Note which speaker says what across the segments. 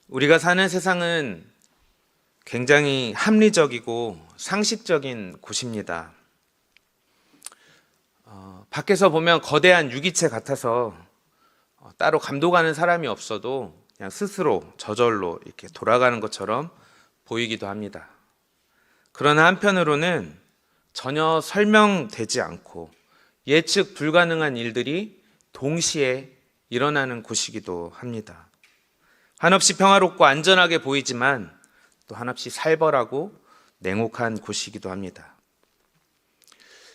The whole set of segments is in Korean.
Speaker 1: 우리가 사는 세상은 굉장히 합리적이고 상식적인 곳입니다. 밖에서 보면 거대한 유기체 같아서 따로 감독하는 사람이 없어도 그냥 스스로 저절로 이렇게 돌아가는 것처럼 보이기도 합니다. 그러나 한편으로는 전혀 설명되지 않고 예측 불가능한 일들이 동시에 일어나는 곳이기도 합니다. 한없이 평화롭고 안전하게 보이지만 또 한없이 살벌하고 냉혹한 곳이기도 합니다.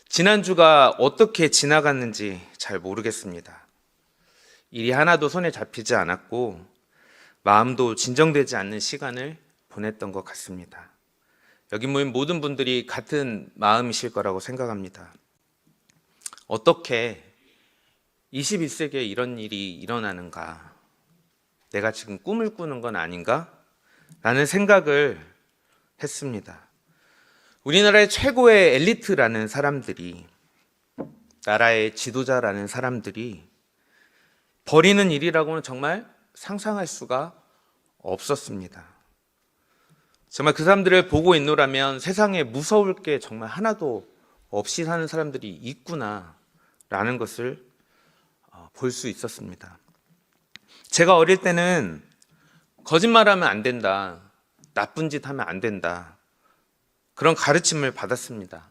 Speaker 1: 지난주가 어떻게 지나갔는지 잘 모르겠습니다. 일이 하나도 손에 잡히지 않았고 마음도 진정되지 않는 시간을 보냈던 것 같습니다. 여기 모인 모든 분들이 같은 마음이실 거라고 생각합니다. 어떻게 21세기에 이런 일이 일어나는가? 내가 지금 꿈을 꾸는 건 아닌가? 라는 생각을 했습니다. 우리나라의 최고의 엘리트라는 사람들이, 나라의 지도자라는 사람들이 벌이는 일이라고는 정말 상상할 수가 없었습니다. 정말 그 사람들을 보고 있노라면 세상에 무서울 게 정말 하나도 없이 사는 사람들이 있구나라는 것을 볼 수 있었습니다. 제가 어릴 때는 거짓말하면 안 된다, 나쁜 짓 하면 안 된다, 그런 가르침을 받았습니다.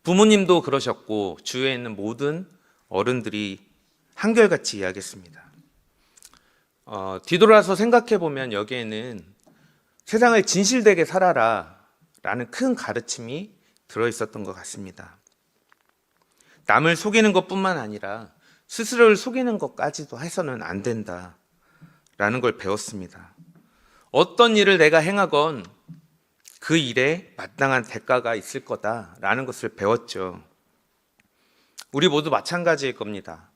Speaker 1: 부모님도 그러셨고 주위에 있는 모든 어른들이 한결같이 이야기했습니다. 뒤돌아서 생각해 보면 여기에는 세상을 진실되게 살아라 라는 큰 가르침이 들어있었던 것 같습니다. 남을 속이는 것뿐만 아니라 스스로를 속이는 것까지도 해서는 안 된다 라는 걸 배웠습니다. 어떤 일을 내가 행하건 그 일에 마땅한 대가가 있을 거다라는 것을 배웠죠. 우리 모두 마찬가지일 겁니다.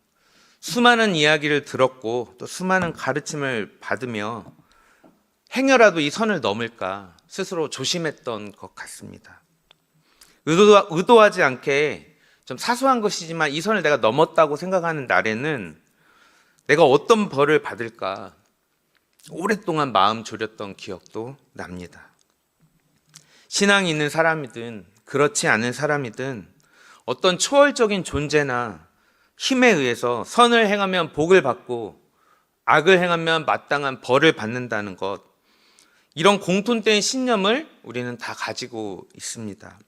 Speaker 1: 수많은 이야기를 들었고 또 수많은 가르침을 받으며 행여라도 이 선을 넘을까 스스로 조심했던 것 같습니다. 의도하지 않게 좀 사소한 것이지만 이 선을 내가 넘었다고 생각하는 날에는 내가 어떤 벌을 받을까 오랫동안 마음 졸였던 기억도 납니다. 신앙이 있는 사람이든 그렇지 않은 사람이든 어떤 초월적인 존재나 힘에 의해서 선을 행하면 복을 받고 악을 행하면 마땅한 벌을 받는다는 것, 이런 공통된 신념을 우리는 다 가지고 있습니다.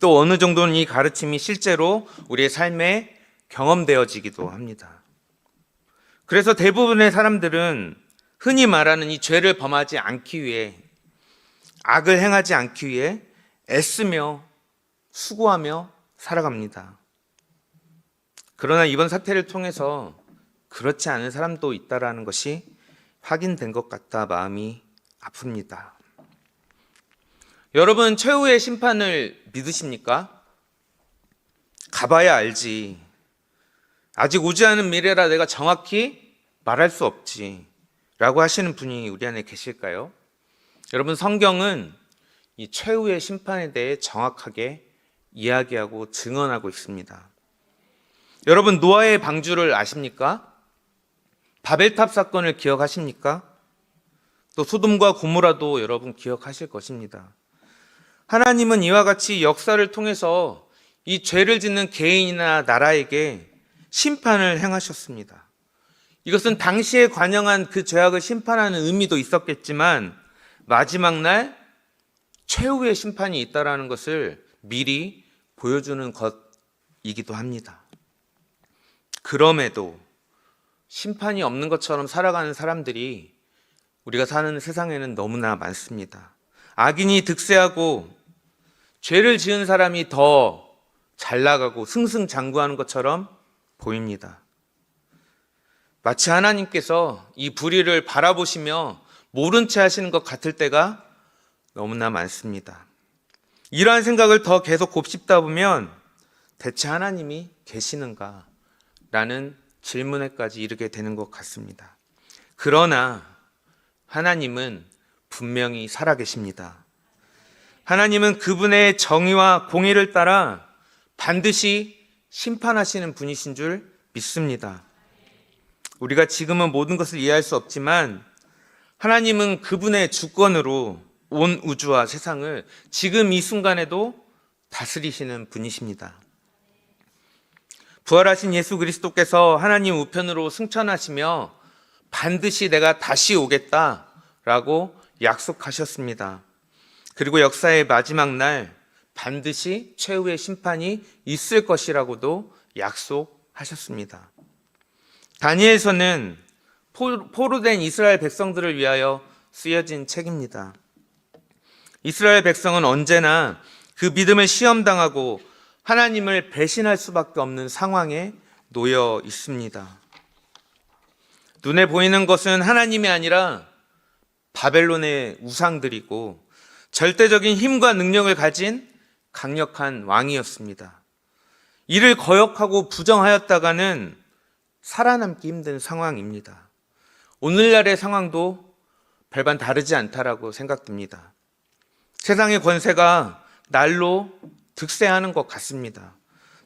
Speaker 1: 또 어느 정도는 이 가르침이 실제로 우리의 삶에 경험되어지기도 합니다. 그래서 대부분의 사람들은 흔히 말하는 이 죄를 범하지 않기 위해, 악을 행하지 않기 위해 애쓰며 수고하며 살아갑니다. 그러나 이번 사태를 통해서 그렇지 않은 사람도 있다는 것이 확인된 것 같아 마음이 아픕니다. 여러분, 최후의 심판을 믿으십니까? 가봐야 알지. 아직 오지 않은 미래라 내가 정확히 말할 수 없지 라고 하시는 분이 우리 안에 계실까요? 여러분, 성경은 이 최후의 심판에 대해 정확하게 이야기하고 증언하고 있습니다. 여러분, 노아의 방주를 아십니까? 바벨탑 사건을 기억하십니까? 또 소돔과 고모라도 여러분 기억하실 것입니다. 하나님은 이와 같이 역사를 통해서 이 죄를 짓는 개인이나 나라에게 심판을 행하셨습니다. 이것은 당시에 관영한 그 죄악을 심판하는 의미도 있었겠지만 마지막 날 최후의 심판이 있다는 것을 미리 보여주는 것이기도 합니다. 그럼에도 심판이 없는 것처럼 살아가는 사람들이 우리가 사는 세상에는 너무나 많습니다. 악인이 득세하고 죄를 지은 사람이 더 잘 나가고 승승장구하는 것처럼 보입니다. 마치 하나님께서 이 불의를 바라보시며 모른 채 하시는 것 같을 때가 너무나 많습니다. 이러한 생각을 더 계속 곱씹다 보면 대체 하나님이 계시는가? 라는 질문에까지 이르게 되는 것 같습니다. 그러나 하나님은 분명히 살아계십니다. 하나님은 그분의 정의와 공의를 따라 반드시 심판하시는 분이신 줄 믿습니다. 우리가 지금은 모든 것을 이해할 수 없지만 하나님은 그분의 주권으로 온 우주와 세상을 지금 이 순간에도 다스리시는 분이십니다. 부활하신 예수 그리스도께서 하나님 우편으로 승천하시며 반드시 내가 다시 오겠다라고 약속하셨습니다. 그리고 역사의 마지막 날 반드시 최후의 심판이 있을 것이라고도 약속하셨습니다. 다니엘서는 포로된 이스라엘 백성들을 위하여 쓰여진 책입니다. 이스라엘 백성은 언제나 그 믿음을 시험당하고 하나님을 배신할 수밖에 없는 상황에 놓여 있습니다. 눈에 보이는 것은 하나님이 아니라 바벨론의 우상들이고 절대적인 힘과 능력을 가진 강력한 왕이었습니다. 이를 거역하고 부정하였다가는 살아남기 힘든 상황입니다. 오늘날의 상황도 별반 다르지 않다라고 생각됩니다. 세상의 권세가 날로 득세하는 것 같습니다.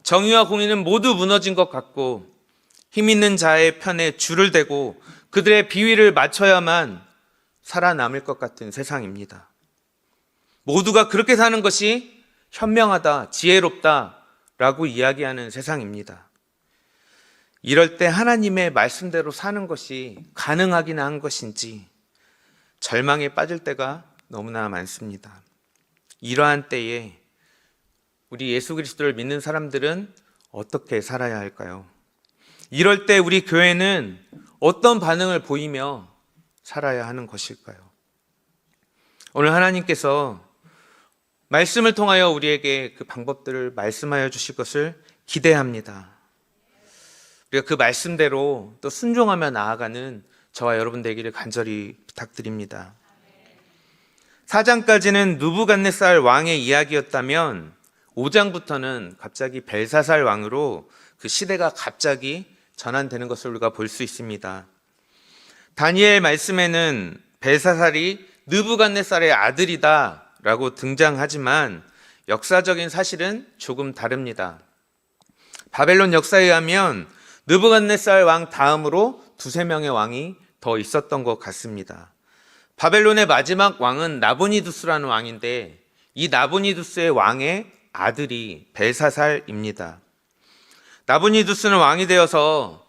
Speaker 1: 정의와 공의는 모두 무너진 것 같고 힘 있는 자의 편에 줄을 대고 그들의 비위를 맞춰야만 살아남을 것 같은 세상입니다. 모두가 그렇게 사는 것이 현명하다, 지혜롭다라고 이야기하는 세상입니다. 이럴 때 하나님의 말씀대로 사는 것이 가능하긴 한 것인지 절망에 빠질 때가 너무나 많습니다. 이러한 때에 우리 예수 그리스도를 믿는 사람들은 어떻게 살아야 할까요? 이럴 때 우리 교회는 어떤 반응을 보이며 살아야 하는 것일까요? 오늘 하나님께서 말씀을 통하여 우리에게 그 방법들을 말씀하여 주실 것을 기대합니다. 우리가 그 말씀대로 또 순종하며 나아가는 저와 여러분 되기를 간절히 부탁드립니다. 4장까지는 느부갓네살 왕의 이야기였다면 5장부터는 갑자기 벨사살 왕으로 그 시대가 갑자기 전환되는 것을 우리가 볼 수 있습니다. 다니엘 말씀에는 벨사살이 느부갓네살의 아들이다 라고 등장하지만 역사적인 사실은 조금 다릅니다. 바벨론 역사에 의하면 느부갓네살 왕 다음으로 두세 명의 왕이 더 있었던 것 같습니다. 바벨론의 마지막 왕은 나보니두스라는 왕인데 이 나보니두스의 왕의 아들이 벨사살입니다. 나보니두스는 왕이 되어서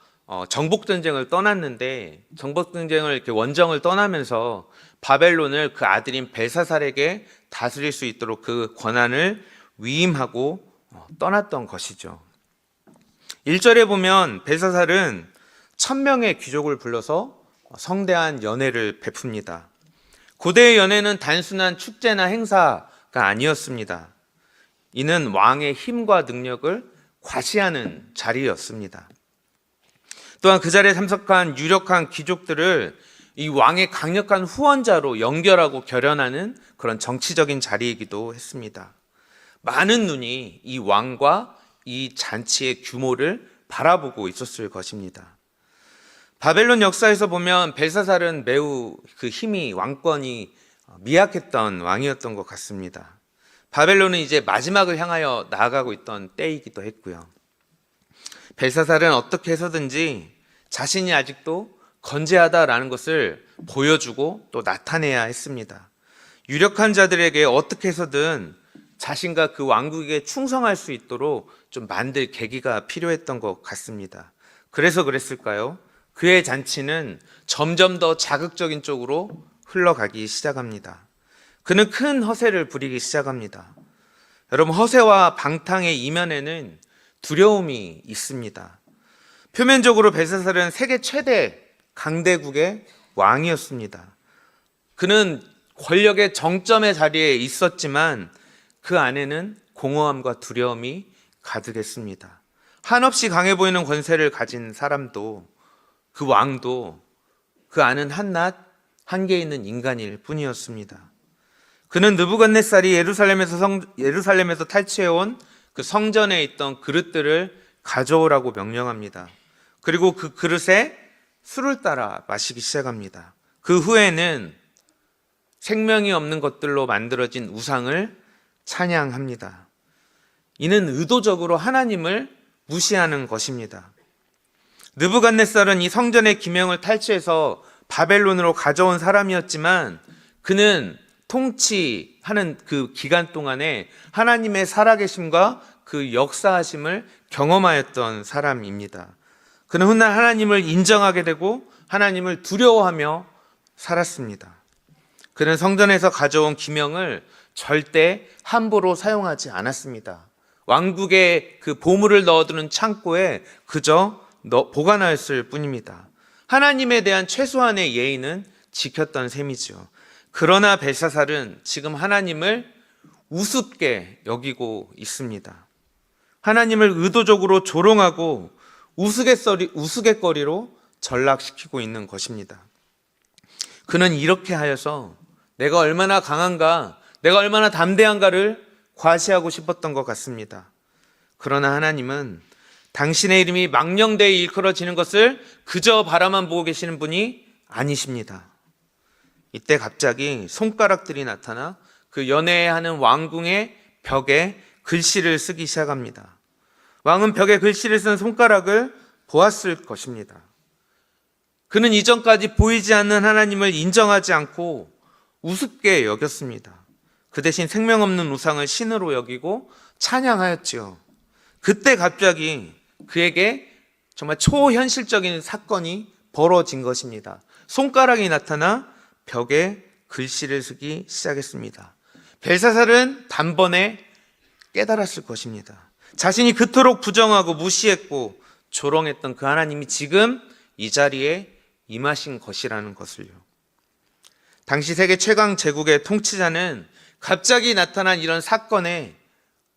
Speaker 1: 정복전쟁을 떠났는데 정복전쟁을 이렇게 원정을 떠나면서 바벨론을 그 아들인 벨사살에게 다스릴 수 있도록 그 권한을 위임하고 떠났던 것이죠. 1절에 보면 벨사살은 1000명의 귀족을 불러서 성대한 연회를 베풉니다. 고대의 연회는 단순한 축제나 행사가 아니었습니다. 이는 왕의 힘과 능력을 과시하는 자리였습니다. 또한 그 자리에 참석한 유력한 귀족들을 이 왕의 강력한 후원자로 연결하고 결연하는 그런 정치적인 자리이기도 했습니다. 많은 눈이 이 왕과 이 잔치의 규모를 바라보고 있었을 것입니다. 바벨론 역사에서 보면 벨사살은 매우 그 힘이 왕권이 미약했던 왕이었던 것 같습니다. 바벨론은 이제 마지막을 향하여 나아가고 있던 때이기도 했고요. 벨사살은 어떻게 해서든지 자신이 아직도 건재하다라는 것을 보여주고 또 나타내야 했습니다. 유력한 자들에게 어떻게 해서든 자신과 그 왕국에 충성할 수 있도록 좀 만들 계기가 필요했던 것 같습니다. 그래서 그랬을까요? 그의 잔치는 점점 더 자극적인 쪽으로 흘러가기 시작합니다. 그는 큰 허세를 부리기 시작합니다. 여러분, 허세와 방탕의 이면에는 두려움이 있습니다. 표면적으로 벨사살은 세계 최대 강대국의 왕이었습니다. 그는 권력의 정점의 자리에 있었지만 그 안에는 공허함과 두려움이 가득했습니다. 한없이 강해 보이는 권세를 가진 사람도 그 왕도 그 안은 한낱 한계 있는 인간일 뿐이었습니다. 그는 느부갓네살이 예루살렘에서 탈취해온 그 성전에 있던 그릇들을 가져오라고 명령합니다. 그리고 그 그릇에 술을 따라 마시기 시작합니다. 그 후에는 생명이 없는 것들로 만들어진 우상을 찬양합니다. 이는 의도적으로 하나님을 무시하는 것입니다. 느부갓네살은 이 성전의 기명을 탈취해서 바벨론으로 가져온 사람이었지만 그는 통치하는 그 기간 동안에 하나님의 살아계심과 그 역사하심을 경험하였던 사람입니다. 그는 훗날 하나님을 인정하게 되고 하나님을 두려워하며 살았습니다. 그는 성전에서 가져온 기명을 절대 함부로 사용하지 않았습니다. 왕국의 그 보물을 넣어두는 창고에 그저 보관하였을 뿐입니다. 하나님에 대한 최소한의 예의는 지켰던 셈이죠. 그러나 벨사살은 지금 하나님을 우습게 여기고 있습니다. 하나님을 의도적으로 조롱하고 우스갯거리로 전락시키고 있는 것입니다. 그는 이렇게 하여서 내가 얼마나 강한가, 내가 얼마나 담대한가를 과시하고 싶었던 것 같습니다. 그러나 하나님은 당신의 이름이 망령되이 일컬어지는 것을 그저 바라만 보고 계시는 분이 아니십니다. 이때 갑자기 손가락들이 나타나 그 연애하는 왕궁의 벽에 글씨를 쓰기 시작합니다. 왕은 벽에 글씨를 쓴 손가락을 보았을 것입니다. 그는 이전까지 보이지 않는 하나님을 인정하지 않고 우습게 여겼습니다. 그 대신 생명 없는 우상을 신으로 여기고 찬양하였지요. 그때 갑자기 그에게 정말 초현실적인 사건이 벌어진 것입니다. 손가락이 나타나 벽에 글씨를 쓰기 시작했습니다. 벨사살은 단번에 깨달았을 것입니다. 자신이 그토록 부정하고 무시했고 조롱했던 그 하나님이 지금 이 자리에 임하신 것이라는 것을요. 당시 세계 최강 제국의 통치자는 갑자기 나타난 이런 사건에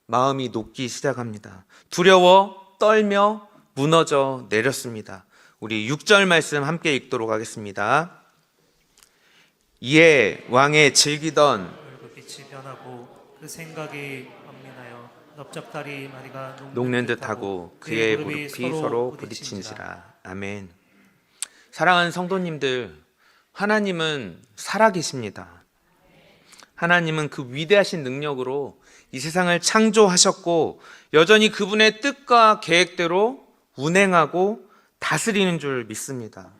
Speaker 1: 마음이 녹기 시작합니다. 두려워 떨며 무너져 내렸습니다. 우리 6절 말씀 함께 읽도록 하겠습니다. 이에 왕의 즐기던
Speaker 2: 얼굴빛이 변하고 그 생각이 만민하여 넓적다리 마디가
Speaker 1: 녹는 듯하고 그의 무릎이 서로 부딪힌지라. 아멘. 사랑하는 성도님들, 하나님은 살아계십니다. 하나님은 그 위대하신 능력으로 이 세상을 창조하셨고 여전히 그분의 뜻과 계획대로 운행하고 다스리는 줄 믿습니다.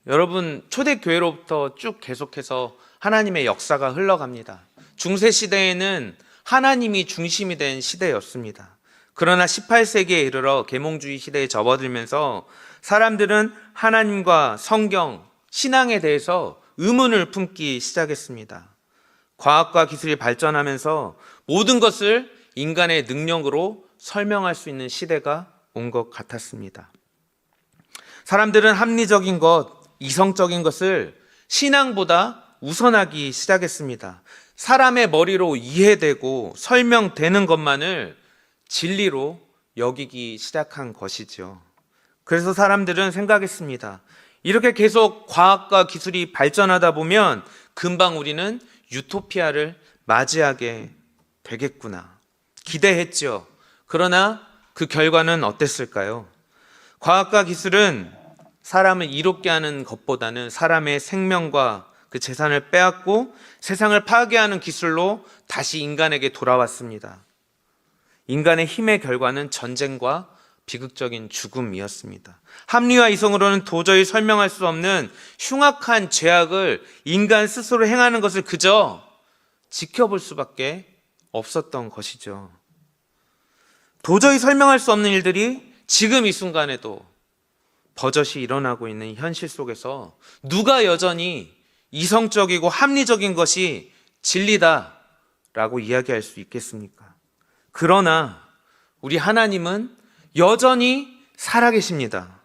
Speaker 1: 여러분, 초대교회로부터 쭉 계속해서 하나님의 역사가 흘러갑니다. 중세시대에는 하나님이 중심이 된 시대였습니다. 그러나 18세기에 이르러 계몽주의 시대에 접어들면서 사람들은 하나님과 성경, 신앙에 대해서 의문을 품기 시작했습니다. 과학과 기술이 발전하면서 모든 것을 인간의 능력으로 설명할 수 있는 시대가 온 것 같았습니다. 사람들은 합리적인 것, 이성적인 것을 신앙보다 우선하기 시작했습니다. 사람의 머리로 이해되고 설명되는 것만을 진리로 여기기 시작한 것이죠. 그래서 사람들은 생각했습니다. 이렇게 계속 과학과 기술이 발전하다 보면 금방 우리는 유토피아를 맞이하게 되겠구나 기대했죠. 그러나 그 결과는 어땠을까요? 과학과 기술은 사람을 이롭게 하는 것보다는 사람의 생명과 그 재산을 빼앗고 세상을 파괴하는 기술로 다시 인간에게 돌아왔습니다. 인간의 힘의 결과는 전쟁과 비극적인 죽음이었습니다. 합리와 이성으로는 도저히 설명할 수 없는 흉악한 죄악을 인간 스스로 행하는 것을 그저 지켜볼 수밖에 없었던 것이죠. 도저히 설명할 수 없는 일들이 지금 이 순간에도 버젓이 일어나고 있는 현실 속에서 누가 여전히 이성적이고 합리적인 것이 진리다라고 이야기할 수 있겠습니까? 그러나 우리 하나님은 여전히 살아계십니다.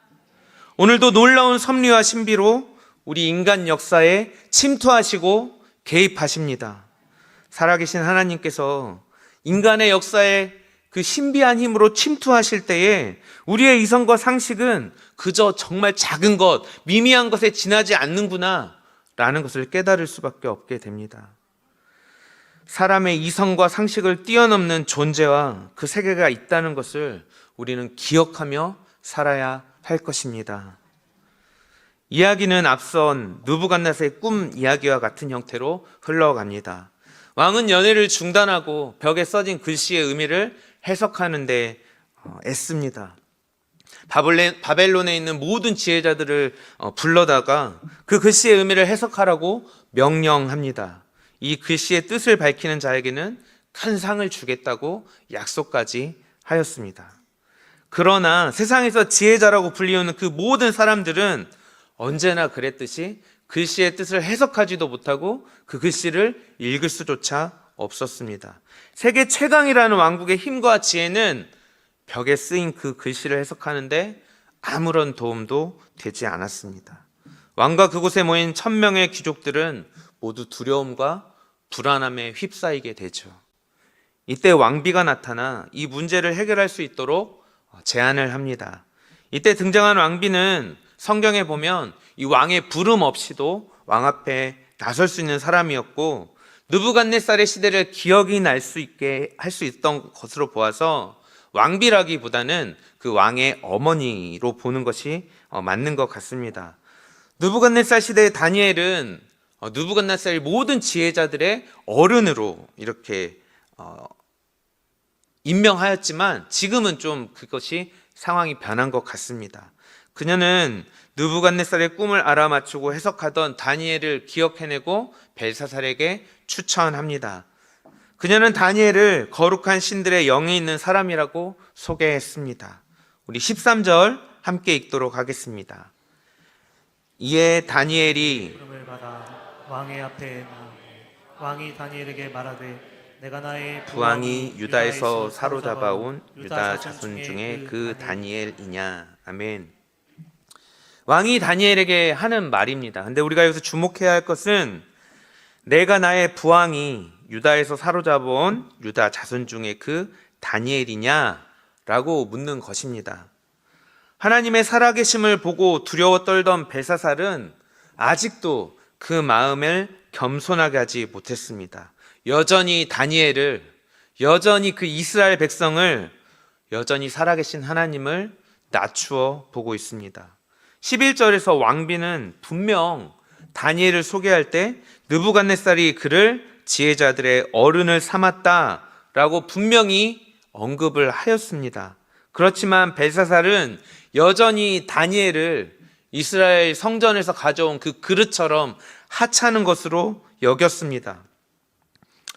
Speaker 1: 오늘도 놀라운 섭리와 신비로 우리 인간 역사에 침투하시고 개입하십니다. 살아계신 하나님께서 인간의 역사에 그 신비한 힘으로 침투하실 때에 우리의 이성과 상식은 그저 정말 작은 것, 미미한 것에 지나지 않는구나 라는 것을 깨달을 수밖에 없게 됩니다. 사람의 이성과 상식을 뛰어넘는 존재와 그 세계가 있다는 것을 우리는 기억하며 살아야 할 것입니다. 이야기는 앞선 느부갓네살의 꿈 이야기와 같은 형태로 흘러갑니다. 왕은 연회를 중단하고 벽에 써진 글씨의 의미를 해석하는 데 애씁니다. 바벨론에 있는 모든 지혜자들을 불러다가 그 글씨의 의미를 해석하라고 명령합니다. 이 글씨의 뜻을 밝히는 자에게는 큰 상을 주겠다고 약속까지 하였습니다. 그러나 세상에서 지혜자라고 불리우는 그 모든 사람들은 언제나 그랬듯이 글씨의 뜻을 해석하지도 못하고 그 글씨를 읽을 수조차 없었습니다. 세계 최강이라는 왕국의 힘과 지혜는 벽에 쓰인 그 글씨를 해석하는데 아무런 도움도 되지 않았습니다. 왕과 그곳에 모인 1000명의 귀족들은 모두 두려움과 불안함에 휩싸이게 되죠. 이때 왕비가 나타나 이 문제를 해결할 수 있도록 제안을 합니다. 이때 등장한 왕비는 성경에 보면 이 왕의 부름 없이도 왕 앞에 나설 수 있는 사람이었고, 느부갓네살의 시대를 기억이 날 수 있게 할 수 있던 것으로 보아서 왕비라기보다는 그 왕의 어머니로 보는 것이 맞는 것 같습니다. 느부갓네살 시대의 다니엘은 느부갓네살의 모든 지혜자들의 어른으로 이렇게 임명하였지만 지금은 좀 그것이 상황이 변한 것 같습니다. 그녀는 느부갓네살의 꿈을 알아맞추고 해석하던 다니엘을 기억해내고 벨사살에게 추천합니다. 그녀는 다니엘을 거룩한 신들의 영이 있는 사람이라고 소개했습니다. 우리 13절 함께 읽도록 하겠습니다. 이에 다니엘이
Speaker 2: 부름을 받아 왕의 앞에 나아가니 왕이 다니엘에게 말하되 내가 나의
Speaker 1: 부왕이 유다에서 사로잡아온 유다 자손 중에 그 다니엘이냐. 아멘. 왕이 다니엘에게 하는 말입니다. 근데 우리가 여기서 주목해야 할 것은 내가 나의 부왕이 유다에서 사로잡아온 유다 자손 중에 그 다니엘이냐라고 묻는 것입니다. 하나님의 살아계심을 보고 두려워 떨던 벨사살은 아직도 그 마음을 겸손하게 하지 못했습니다. 여전히 다니엘을, 여전히 그 이스라엘 백성을, 여전히 살아계신 하나님을 낮추어 보고 있습니다. 11절에서 왕비는 분명 다니엘을 소개할 때 느부갓네살이 그를 지혜자들의 어른을 삼았다라고 분명히 언급을 하였습니다. 그렇지만 벨사살은 여전히 다니엘을 이스라엘 성전에서 가져온 그 그릇처럼 하찮은 것으로 여겼습니다.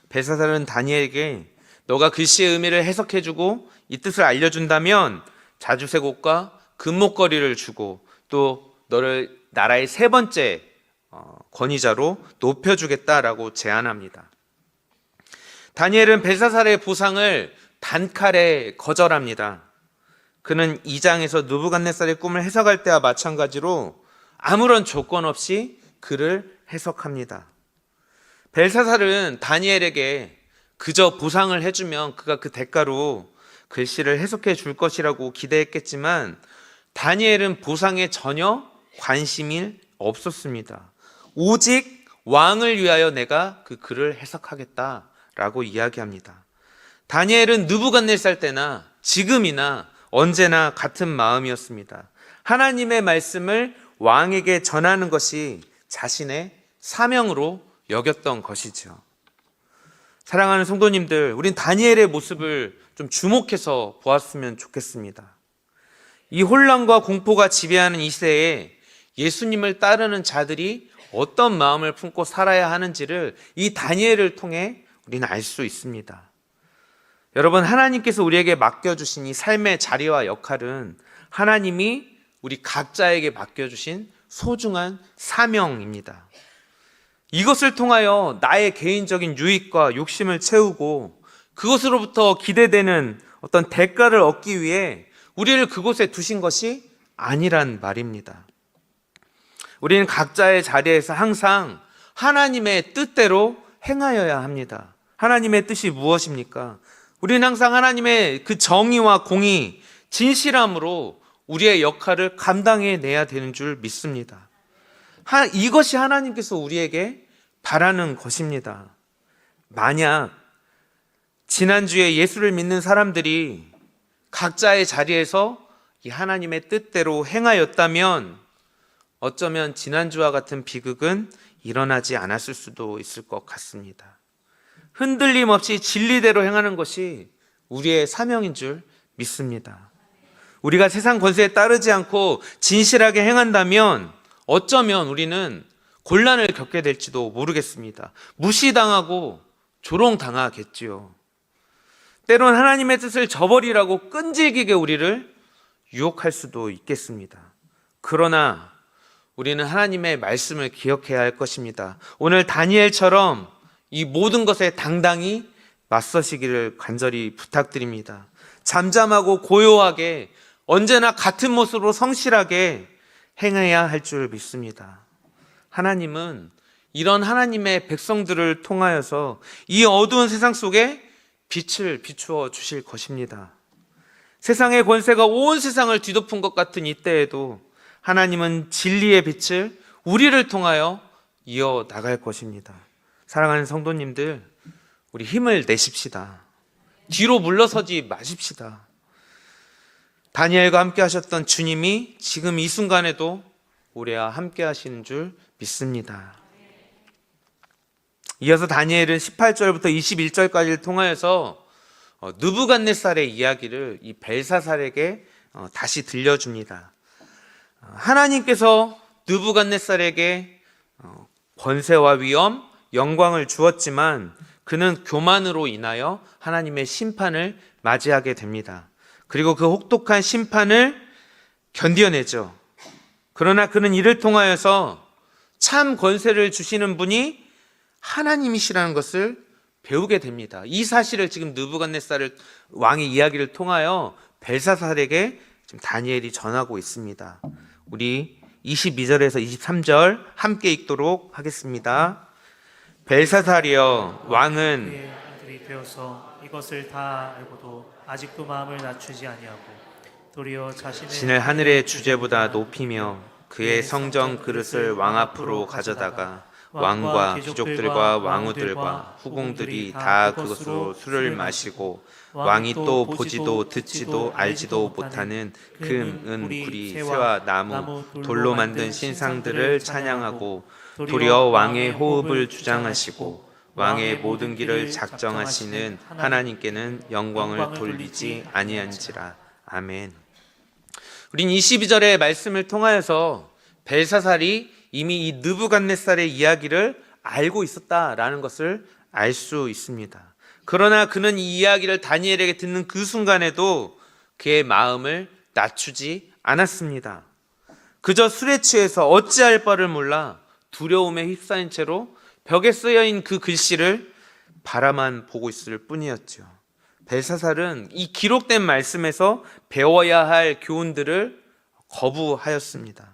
Speaker 1: 벨사살은 다니엘에게 너가 글씨의 의미를 해석해주고 이 뜻을 알려준다면 자주색 옷과 금목걸이를 주고 또 너를 나라의 3번째 권위자로 높여주겠다라고 제안합니다. 다니엘은 벨사살의 보상을 단칼에 거절합니다. 그는 2장에서 느부갓네살의 꿈을 해석할 때와 마찬가지로 아무런 조건 없이 그를 해석합니다. 벨사살은 다니엘에게 그저 보상을 해주면 그가 그 대가로 글씨를 해석해 줄 것이라고 기대했겠지만 다니엘은 보상에 전혀 관심이 없었습니다. 오직 왕을 위하여 내가 그 글을 해석하겠다라고 이야기합니다. 다니엘은 느부갓네살 때나 지금이나 언제나 같은 마음이었습니다. 하나님의 말씀을 왕에게 전하는 것이 자신의 사명으로 여겼던 것이죠. 사랑하는 성도님들, 우린 다니엘의 모습을 좀 주목해서 보았으면 좋겠습니다. 이 혼란과 공포가 지배하는 이 시대에 예수님을 따르는 자들이 어떤 마음을 품고 살아야 하는지를 이 다니엘을 통해 우리는 알 수 있습니다. 여러분, 하나님께서 우리에게 맡겨주신 이 삶의 자리와 역할은 하나님이 우리 각자에게 맡겨주신 소중한 사명입니다. 이것을 통하여 나의 개인적인 유익과 욕심을 채우고 그것으로부터 기대되는 어떤 대가를 얻기 위해 우리를 그곳에 두신 것이 아니란 말입니다. 우리는 각자의 자리에서 항상 하나님의 뜻대로 행하여야 합니다. 하나님의 뜻이 무엇입니까? 우리는 항상 하나님의 그 정의와 공의, 진실함으로 우리의 역할을 감당해내야 되는 줄 믿습니다. 이것이 하나님께서 우리에게 바라는 것입니다. 만약 지난주에 예수를 믿는 사람들이 각자의 자리에서 이 하나님의 뜻대로 행하였다면 어쩌면 지난주와 같은 비극은 일어나지 않았을 수도 있을 것 같습니다. 흔들림 없이 진리대로 행하는 것이 우리의 사명인 줄 믿습니다. 우리가 세상 권세에 따르지 않고 진실하게 행한다면 어쩌면 우리는 곤란을 겪게 될지도 모르겠습니다. 무시당하고 조롱당하겠지요. 때론 하나님의 뜻을 저버리라고 끈질기게 우리를 유혹할 수도 있겠습니다. 그러나 우리는 하나님의 말씀을 기억해야 할 것입니다. 오늘 다니엘처럼 이 모든 것에 당당히 맞서시기를 간절히 부탁드립니다. 잠잠하고 고요하게 언제나 같은 모습으로 성실하게 행해야 할 줄 믿습니다. 하나님은 이런 하나님의 백성들을 통하여서 이 어두운 세상 속에 빛을 비추어 주실 것입니다. 세상의 권세가 온 세상을 뒤덮은 것 같은 이때에도 하나님은 진리의 빛을 우리를 통하여 이어 나갈 것입니다. 사랑하는 성도님들, 우리 힘을 내십시다. 뒤로 물러서지 마십시다. 다니엘과 함께 하셨던 주님이 지금 이 순간에도 우리와 함께 하시는 줄 믿습니다. 이어서 다니엘은 18절부터 21절까지를 통하여서 느부갓네살의 이야기를 이 벨사살에게 다시 들려줍니다. 하나님께서 느부갓네살에게 권세와 위엄, 영광을 주었지만 그는 교만으로 인하여 하나님의 심판을 맞이하게 됩니다. 그리고 그 혹독한 심판을 견뎌내죠. 그러나 그는 이를 통하여서 참 권세를 주시는 분이 하나님이시라는 것을 배우게 됩니다. 이 사실을 지금 느부갓네살 왕의 이야기를 통하여 벨사살에게 지금 다니엘이 전하고 있습니다. 우리 22절에서 23절 함께 읽도록 하겠습니다. 벨사살이여, 왕은
Speaker 2: 그의 아들이 되어서 이것을 다 알고도 아직도 마음을 낮추지 아니하고 도리어
Speaker 1: 자신을 하늘의 주제보다 높이며 그의 성전 그릇을 왕 앞으로 가져다가 왕과 귀족들과 왕후들과 후궁들이 다 그것으로 술을 마시고 왕이 또 보지도 듣지도 알지도 못하는 금, 은, 구리, 새와 나무, 돌로 만든 신상들을 찬양하고 도리어 왕의 호흡을 주장하시고 왕의 모든 길을 작정하시는 하나님께는 영광을 돌리지 아니한지라. 아멘. 우린 22절의 말씀을 통하여서 벨사살이 이미 이 느부갓네살의 이야기를 알고 있었다라는 것을 알 수 있습니다. 그러나 그는 이 이야기를 다니엘에게 듣는 그 순간에도 그의 마음을 낮추지 않았습니다. 그저 술에 취해서 어찌할 바를 몰라 두려움에 휩싸인 채로 벽에 쓰여있는 그 글씨를 바라만 보고 있을 뿐이었죠. 벨사살은 이 기록된 말씀에서 배워야 할 교훈들을 거부하였습니다.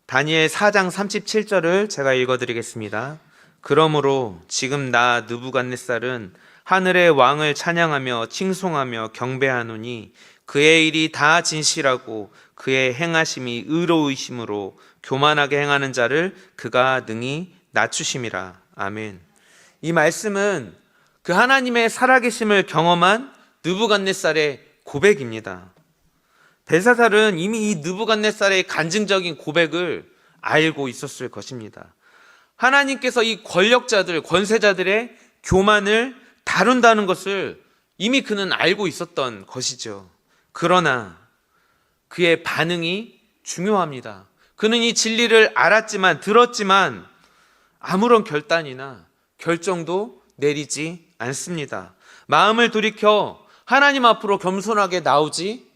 Speaker 1: 다니엘 4장 37절을 제가 읽어드리겠습니다. 그러므로 지금 나 느부갓네살은 하늘의 왕을 찬양하며 칭송하며 경배하노니 그의 일이 다 진실하고 그의 행하심이 의로우심으로 교만하게 행하는 자를 그가 능히 낮추심이라. 아멘. 이 말씀은 그 하나님의 살아계심을 경험한 느부갓네살의 고백입니다. 벨사살은 이미 이 느부갓네살의 간증적인 고백을 알고 있었을 것입니다. 하나님께서 이 권력자들, 권세자들의 교만을 다룬다는 것을 이미 그는 알고 있었던 것이죠. 그러나 그의 반응이 중요합니다. 그는 이 진리를 알았지만, 들었지만 아무런 결단이나 결정도 내리지 않습니다. 마음을 돌이켜 하나님 앞으로 겸손하게 나오지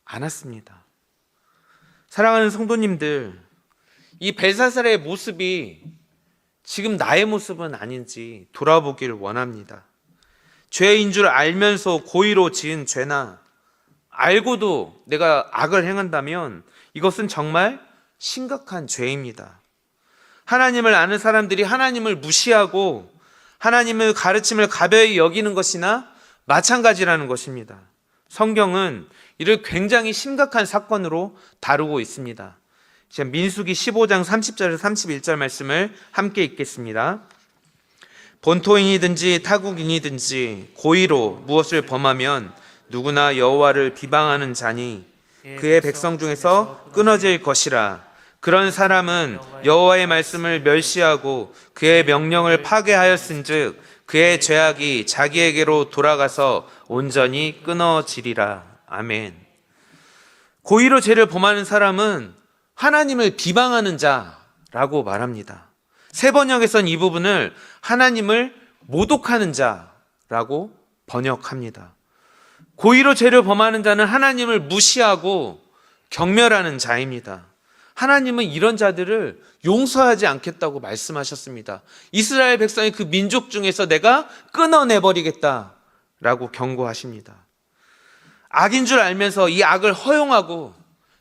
Speaker 1: 않았습니다. 사랑하는 성도님들, 이 벨사살의 모습이 지금 나의 모습은 아닌지 돌아보길 원합니다. 죄인 줄 알면서 고의로 지은 죄나 알고도 내가 악을 행한다면 이것은 정말 심각한 죄입니다. 하나님을 아는 사람들이 하나님을 무시하고 하나님의 가르침을 가벼이 여기는 것이나 마찬가지라는 것입니다. 성경은 이를 굉장히 심각한 사건으로 다루고 있습니다. 민수기 15장 30절에서 31절 말씀을 함께 읽겠습니다. 본토인이든지 타국인이든지 고의로 무엇을 범하면 누구나 여호와를 비방하는 자니 그의 백성 중에서 끊어질 것이라. 그런 사람은 여호와의 말씀을 멸시하고 그의 명령을 파괴하였은즉 그의 죄악이 자기에게로 돌아가서 온전히 끊어지리라. 아멘. 고의로 죄를 범하는 사람은 하나님을 비방하는 자라고 말합니다. 세 번역에선 이 부분을 하나님을 모독하는 자라고 번역합니다. 고의로 죄를 범하는 자는 하나님을 무시하고 경멸하는 자입니다. 하나님은 이런 자들을 용서하지 않겠다고 말씀하셨습니다. 이스라엘 백성의 그 민족 중에서 내가 끊어내버리겠다라고 경고하십니다. 악인 줄 알면서 이 악을 허용하고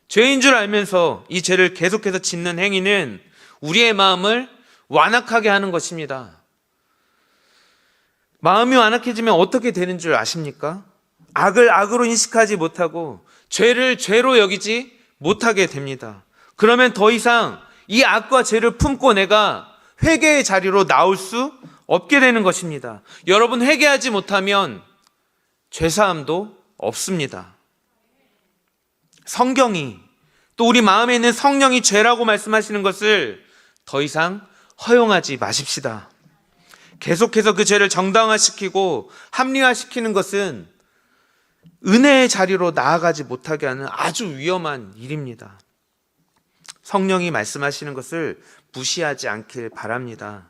Speaker 1: 죄인 줄 알면서 이 죄를 계속해서 짓는 행위는 우리의 마음을 완악하게 하는 것입니다. 마음이 완악해지면 어떻게 되는 줄 아십니까? 악을 악으로 인식하지 못하고 죄를 죄로 여기지 못하게 됩니다. 그러면 더 이상 이 악과 죄를 품고 내가 회개의 자리로 나올 수 없게 되는 것입니다. 여러분, 회개하지 못하면 죄사함도 없습니다. 성경이, 또 우리 마음에 있는 성령이 죄라고 말씀하시는 것을 더 이상 허용하지 마십시다. 계속해서 그 죄를 정당화시키고 합리화시키는 것은 은혜의 자리로 나아가지 못하게 하는 아주 위험한 일입니다. 성령이 말씀하시는 것을 무시하지 않길 바랍니다.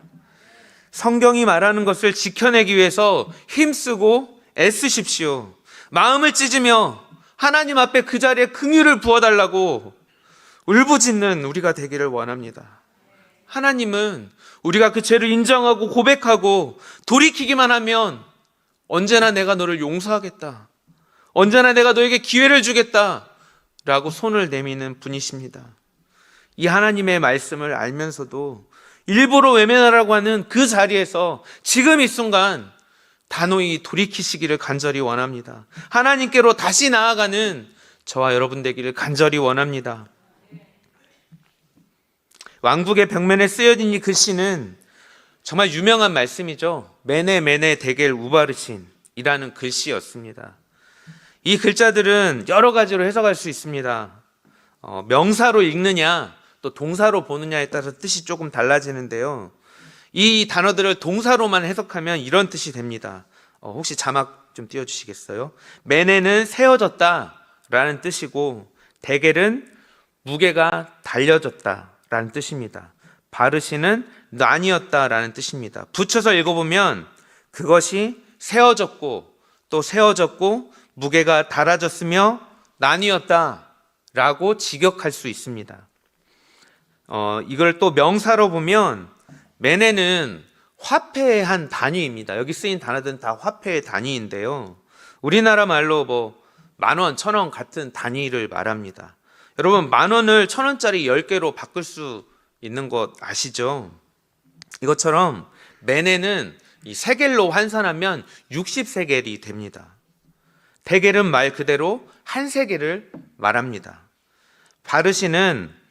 Speaker 1: 성경이 말하는 것을 지켜내기 위해서 힘쓰고 애쓰십시오. 마음을 찢으며 하나님 앞에 그 자리에 긍휼을 부어달라고 울부짖는 우리가 되기를 원합니다. 하나님은 우리가 그 죄를 인정하고 고백하고 돌이키기만 하면 언제나 내가 너를 용서하겠다, 언제나 내가 너에게 기회를 주겠다 라고 손을 내미는 분이십니다. 이 하나님의 말씀을 알면서도 일부러 외면하라고 하는 그 자리에서 지금 이 순간 단호히 돌이키시기를 간절히 원합니다. 하나님께로 다시 나아가는 저와 여러분 되기를 간절히 원합니다. 왕국의 벽면에 쓰여진 이 글씨는 정말 유명한 말씀이죠. 메네 메네 데겔 우바르신 이라는 글씨였습니다. 이 글자들은 여러 가지로 해석할 수 있습니다. 명사로 읽느냐 또 동사로 보느냐에 따라서 뜻이 조금 달라지는데요. 이 단어들을 동사로만 해석하면 이런 뜻이 됩니다. 혹시 자막 좀 띄워주시겠어요? 메네는 세워졌다 라는 뜻이고, 데겔은 무게가 달려졌다 라는 뜻입니다. 바르시는 나뉘었다 라는 뜻입니다. 붙여서 읽어보면 그것이 세워졌고 또 세워졌고 무게가 달아졌으며 나뉘었다 라고 직역할 수 있습니다. 이걸 또 명사로 보면 메네는 화폐의 한 단위입니다. 여기 쓰인 단어들은 다 화폐의 단위인데요. 우리나라 말로 뭐 만원, 천원 같은 단위를 말합니다. 여러분, 만원을 천원짜리 10개로 바꿀 수 있는 것 아시죠? 이것처럼 메네는 이 세겔로 환산하면 60세겔이 됩니다. 데겔은 말 그대로 한 세겔을 말합니다. 바르시는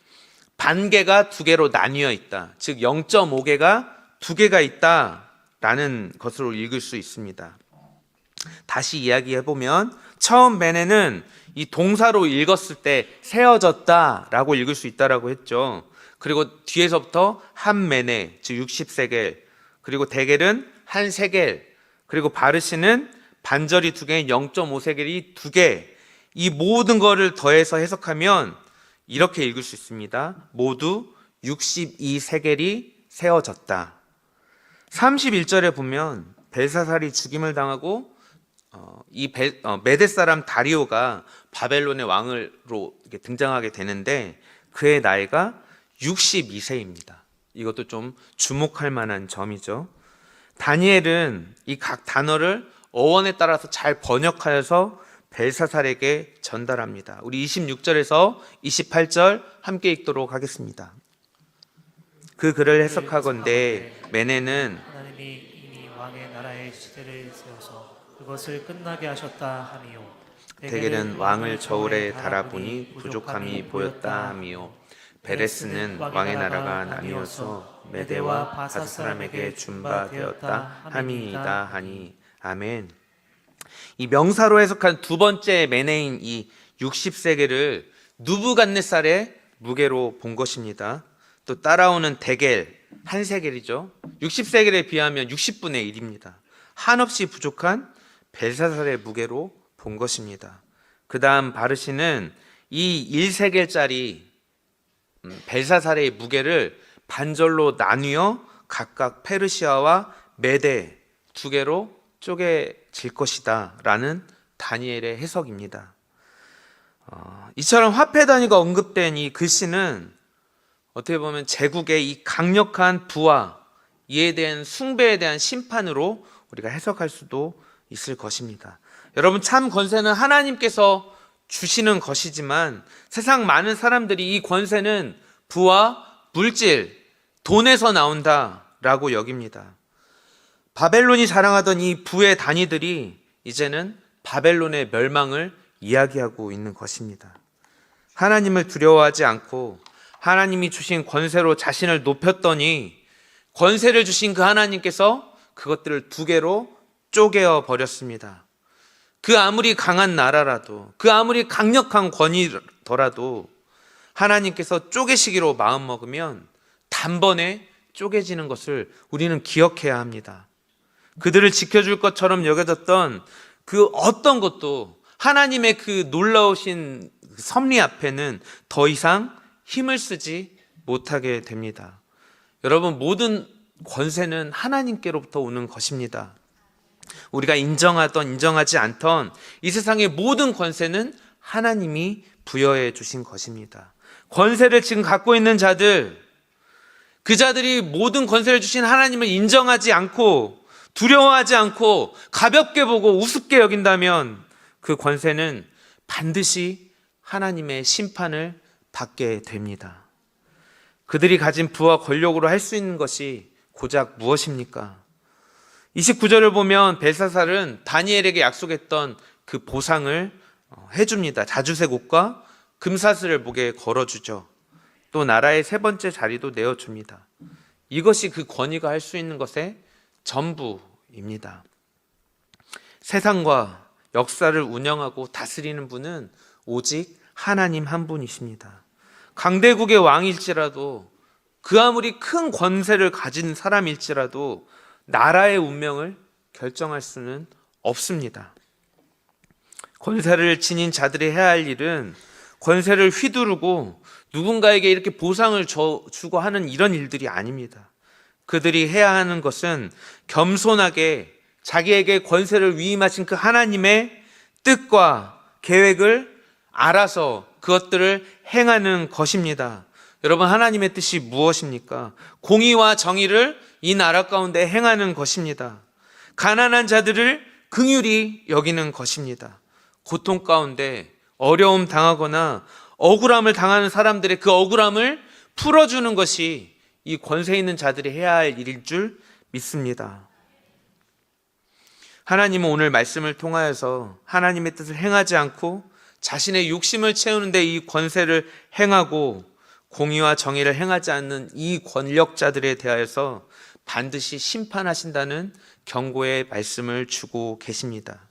Speaker 1: 반개가 두 개로 나뉘어 있다, 즉 0.5개가 두 개가 있다라는 것으로 읽을 수 있습니다. 다시 이야기해보면 처음 메네는 이 동사로 읽었을 때 세워졌다라고 읽을 수 있다라고 했죠. 그리고 뒤에서부터 한 메네, 즉 60세겔, 그리고 데겔은 한 세겔, 그리고 바르시는 반절이 두 개, 0.5세겔이 두 개, 이 모든 거를 더해서 해석하면 이렇게 읽을 수 있습니다. 모두 62세겔이 세워졌다. 31절에 보면 벨사살이 죽임을 당하고 메대 사람 다리오가 바벨론의 왕으로 등장하게 되는데 그의 나이가 62세입니다. 이것도 좀 주목할 만한 점이죠. 다니엘은 이 각 단어를 어원에 따라서 잘 번역하여서 벨사살에게 전달합니다. 우리 26절에서 28절 함께 읽도록 하겠습니다. 그 글을 해석하건대 메네는
Speaker 2: 하나님이 이미 왕의 나라의 시대를 세워서 그것을 끝나게 하셨다 하미요.
Speaker 1: 데겔은 왕을 저울에 달아보니 부족함이 보였다 하미요. 베레스는 왕의 나라가 나뉘어서 메대와 바사 사람에게 준바되었다 함이니이다 하니. 아멘. 이 명사로 해석한 두 번째 메네인 이 60세겔을 누부갓네살의 무게로 본 것입니다. 또 따라오는 데겔 한 세겔이죠. 60세겔에 비하면 60분의 1입니다. 한없이 부족한 벨사살의 무게로 본 것입니다. 그 다음 바르시는 이 1세겔짜리 벨사살의 무게를 반절로 나뉘어 각각 페르시아와 메대 두 개로 쪼개질 것이다 라는 다니엘의 해석입니다. 이처럼 화폐 단위가 언급된 이 글씨는 어떻게 보면 제국의 이 강력한 부와 이에 대한 숭배에 대한 심판으로 우리가 해석할 수도 있을 것입니다. 여러분, 참 권세는 하나님께서 주시는 것이지만 세상 많은 사람들이 이 권세는 부와 물질, 돈에서 나온다라고 여깁니다. 바벨론이 자랑하던 이 부의 단위들이 이제는 바벨론의 멸망을 이야기하고 있는 것입니다. 하나님을 두려워하지 않고 하나님이 주신 권세로 자신을 높였더니 권세를 주신 그 하나님께서 그것들을 두 개로 쪼개어 버렸습니다. 그 아무리 강한 나라라도, 그 아무리 강력한 권위더라도 하나님께서 쪼개시기로 마음먹으면 단번에 쪼개지는 것을 우리는 기억해야 합니다. 그들을 지켜줄 것처럼 여겨졌던 그 어떤 것도 하나님의 그 놀라우신 섭리 앞에는 더 이상 힘을 쓰지 못하게 됩니다. 여러분, 모든 권세는 하나님께로부터 오는 것입니다. 우리가 인정하던 인정하지 않던 이 세상의 모든 권세는 하나님이 부여해 주신 것입니다. 권세를 지금 갖고 있는 자들, 그 자들이 모든 권세를 주신 하나님을 인정하지 않고 두려워하지 않고 가볍게 보고 우습게 여긴다면 그 권세는 반드시 하나님의 심판을 받게 됩니다. 그들이 가진 부와 권력으로 할 수 있는 것이 고작 무엇입니까? 29절을 보면 벨사살은 다니엘에게 약속했던 그 보상을 해줍니다. 자주색 옷과 금사슬을 목에 걸어주죠. 또 나라의 세 번째 자리도 내어줍니다. 이것이 그 권위가 할 수 있는 것의 전부입니다. 세상과 역사를 운영하고 다스리는 분은 오직 하나님 한 분이십니다. 강대국의 왕일지라도, 그 아무리 큰 권세를 가진 사람일지라도 나라의 운명을 결정할 수는 없습니다. 권세를 지닌 자들이 해야 할 일은 권세를 휘두르고 누군가에게 이렇게 보상을 주고 하는 이런 일들이 아닙니다. 그들이 해야 하는 것은 겸손하게 자기에게 권세를 위임하신 그 하나님의 뜻과 계획을 알아서 그것들을 행하는 것입니다. 여러분, 하나님의 뜻이 무엇입니까? 공의와 정의를 이 나라 가운데 행하는 것입니다. 가난한 자들을 긍휼히 여기는 것입니다. 고통 가운데 어려움 당하거나 억울함을 당하는 사람들의 그 억울함을 풀어주는 것이 이 권세 있는 자들이 해야 할 일일 줄 믿습니다. 하나님은 오늘 말씀을 통하여서 하나님의 뜻을 행하지 않고 자신의 욕심을 채우는데 이 권세를 행하고 공의와 정의를 행하지 않는 이 권력자들에 대하여서 반드시 심판하신다는 경고의 말씀을 주고 계십니다.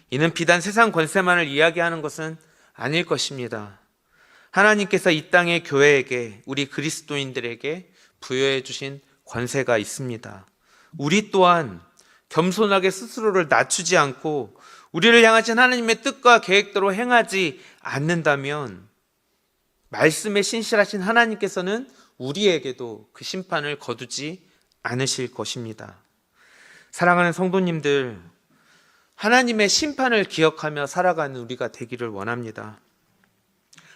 Speaker 1: 이는 비단 세상 권세만을 이야기하는 것은 아닐 것입니다. 하나님께서 이 땅의 교회에게, 우리 그리스도인들에게 부여해 주신 권세가 있습니다. 우리 또한 겸손하게 스스로를 낮추지 않고 우리를 향하신 하나님의 뜻과 계획대로 행하지 않는다면 말씀에 신실하신 하나님께서는 우리에게도 그 심판을 거두지 않으실 것입니다. 사랑하는 성도님들, 하나님의 심판을 기억하며 살아가는 우리가 되기를 원합니다.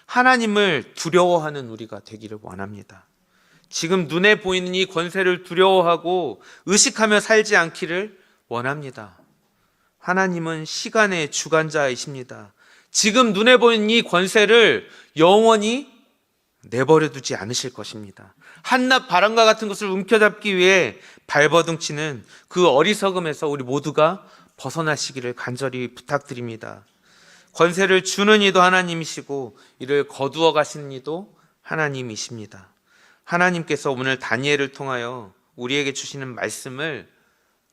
Speaker 1: 하나님을 두려워하는 우리가 되기를 원합니다. 지금 눈에 보이는 이 권세를 두려워하고 의식하며 살지 않기를 원합니다. 하나님은 시간의 주관자이십니다. 지금 눈에 보이는 이 권세를 영원히 내버려 두지 않으실 것입니다. 한낱 바람과 같은 것을 움켜잡기 위해 발버둥치는 그 어리석음에서 우리 모두가 벗어나시기를 간절히 부탁드립니다. 권세를 주는 이도 하나님이시고 이를 거두어 가시는 이도 하나님이십니다. 하나님께서 오늘 다니엘을 통하여 우리에게 주시는 말씀을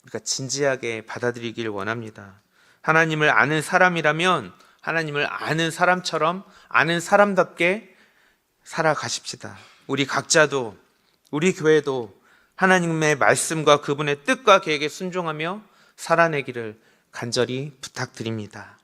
Speaker 1: 우리가 진지하게 받아들이길 원합니다. 하나님을 아는 사람이라면 하나님을 아는 사람처럼 아는 사람답게 살아가십시다. 우리 각자도, 우리 교회도 하나님의 말씀과 그분의 뜻과 계획에 순종하며 살아내기를 간절히 부탁드립니다.